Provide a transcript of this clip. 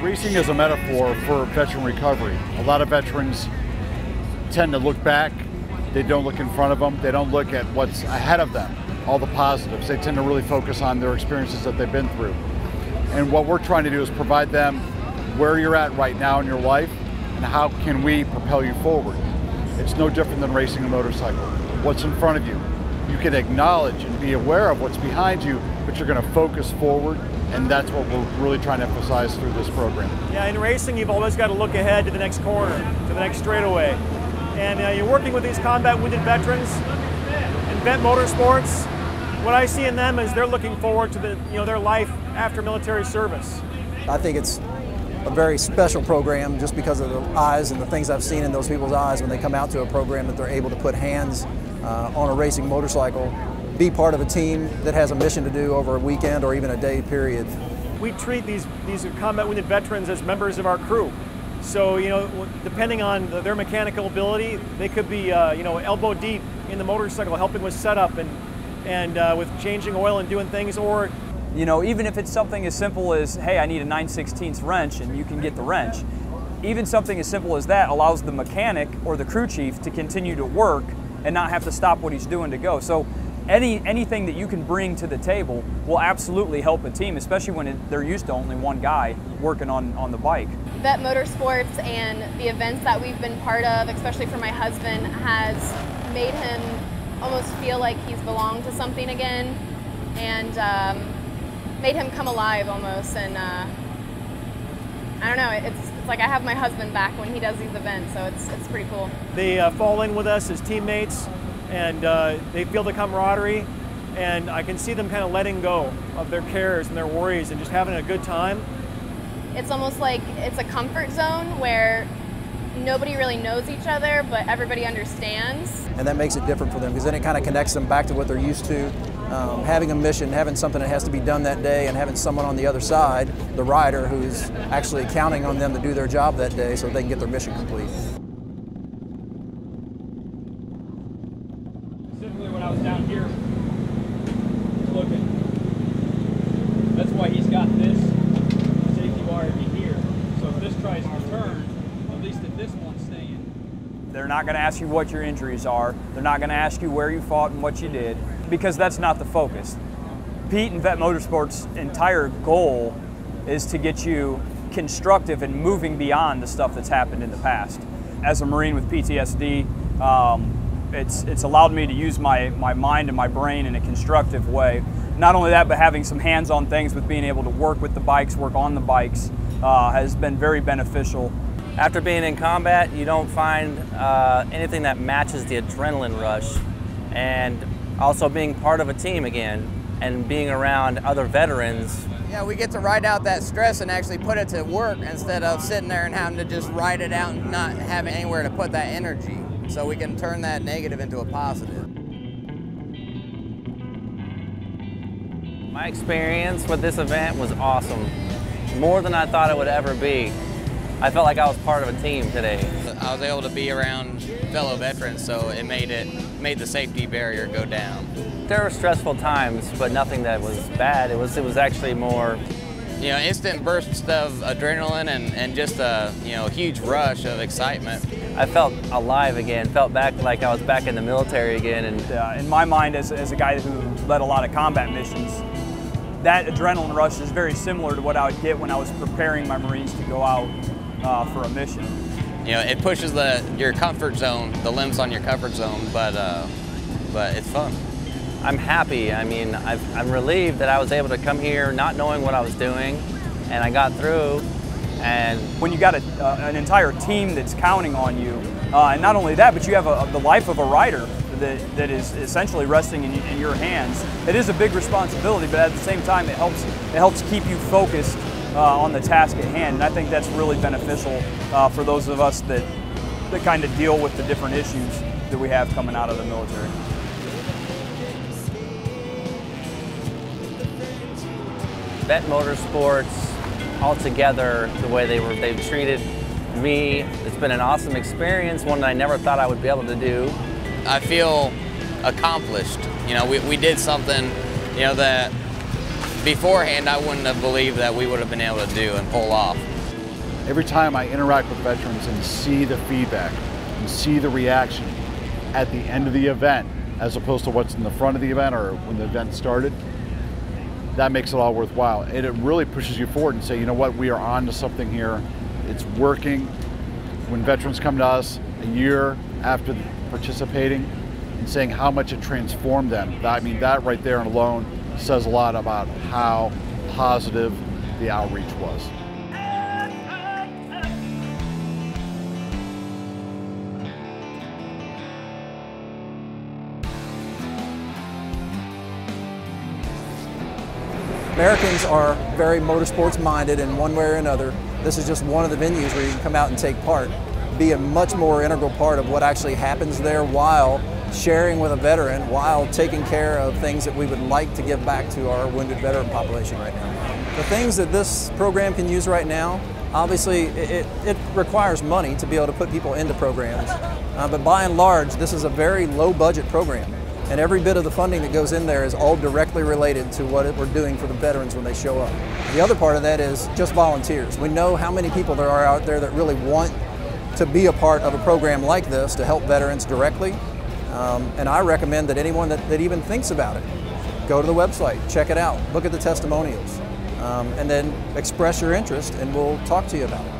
Racing is a metaphor for veteran recovery. A lot of veterans tend to look back. They don't look in front of them. They don't look at what's ahead of them, all the positives. They tend to really focus on their experiences that they've been through. And what we're trying to do is provide them where you're at right now in your life and how can we propel you forward. It's no different than racing a motorcycle. What's in front of you, you can acknowledge and be aware of what's behind you, but you're going to focus forward, and that's what we're really trying to emphasize through this program. Yeah, in racing, you've always got to look ahead to the next corner, to the next straightaway. And you're working with these combat wounded veterans in VETMotorsports. What I see in them is they're looking forward to their life after military service. I think it's a very special program just because of the eyes and the things I've seen in those people's eyes when they come out to a program that they're able to put hands on a racing motorcycle, be part of a team that has a mission to do over a weekend or even a day period. We treat these combat wounded veterans as members of our crew. So, depending on their mechanical ability, they could be, elbow deep in the motorcycle helping with setup and with changing oil and doing things, or even if it's something as simple as, hey, I need a 9/16 wrench, and you can get the wrench. Even something as simple as that allows the mechanic or the crew chief to continue to work and not have to stop what he's doing to go. So anything that you can bring to the table will absolutely help a team, especially when they're used to only one guy working on the bike. VETMotorsports and the events that we've been part of, especially for my husband, has made him almost feel like he's belonged to something again, and made him come alive almost. And I don't know, it's like I have my husband back when he does these events, so it's pretty cool. They fall in with us as teammates, and they feel the camaraderie, and I can see them kind of letting go of their cares and their worries and just having a good time. It's almost like it's a comfort zone where nobody really knows each other, but everybody understands. And that makes it different for them because then it kind of connects them back to what they're used to. Having a mission, having something that has to be done that day, and having someone on the other side, the rider, who's actually counting on them to do their job that day so they can get their mission complete. Specifically when I was down here looking, that's why he's got this safety wire here. So if this tries to turn, at least if this one's staying. They're not going to ask you what your injuries are. They're not going to ask you where you fought and what you did, because that's not the focus. Pete and VETMotorsports' entire goal is to get you constructive and moving beyond the stuff that's happened in the past. As a Marine with PTSD, it's allowed me to use my mind and my brain in a constructive way. Not only that, but having some hands-on things with being able to work with the bikes, work on the bikes, has been very beneficial. After being in combat, you don't find anything that matches the adrenaline rush. And also being part of a team again and being around other veterans. Yeah, we get to ride out that stress and actually put it to work instead of sitting there and having to just ride it out and not having anywhere to put that energy. So we can turn that negative into a positive. My experience with this event was awesome. More than I thought it would ever be. I felt like I was part of a team today. I was able to be around fellow veterans, so it made the safety barrier go down. There were stressful times, but nothing that was bad. It was actually more, instant bursts of adrenaline and just a huge rush of excitement. I felt alive again, felt back like I was back in the military again. And in my mind, as a guy who led a lot of combat missions, that adrenaline rush is very similar to what I would get when I was preparing my Marines to go out for a mission. It pushes your comfort zone, the limits on your comfort zone, but it's fun. I'm happy. I mean, I'm relieved that I was able to come here not knowing what I was doing, and I got through. And when you got an entire team that's counting on you, and not only that, but you have the life of a rider that is essentially resting in your hands. It is a big responsibility, but at the same time, it helps keep you focused on the task at hand, and I think that's really beneficial for those of us that kind of deal with the different issues that we have coming out of the military. VETMotorsports, altogether, the way they've treated me, it's been an awesome experience, one that I never thought I would be able to do. I feel accomplished. We did something, that beforehand I wouldn't have believed that we would have been able to do and pull off. Every time I interact with veterans and see the feedback and see the reaction at the end of the event, as opposed to what's in the front of the event or when the event started, that makes it all worthwhile. And it really pushes you forward and say, you know what, we are on to something here. It's working. When veterans come to us a year after participating and saying how much it transformed them, I mean, that right there alone says a lot about how positive the outreach was. Americans are very motorsports minded in one way or another. This is just one of the venues where you can come out and take part, be a much more integral part of what actually happens there while sharing with a veteran, while taking care of things that we would like to give back to our wounded veteran population right now. The things that this program can use right now, obviously it requires money to be able to put people into programs, but by and large this is a very low budget program. And every bit of the funding that goes in there is all directly related to what we're doing for the veterans when they show up. The other part of that is just volunteers. We know how many people there are out there that really want to be a part of a program like this to help veterans directly. And I recommend that anyone that even thinks about it, go to the website, check it out, look at the testimonials, and then express your interest and we'll talk to you about it.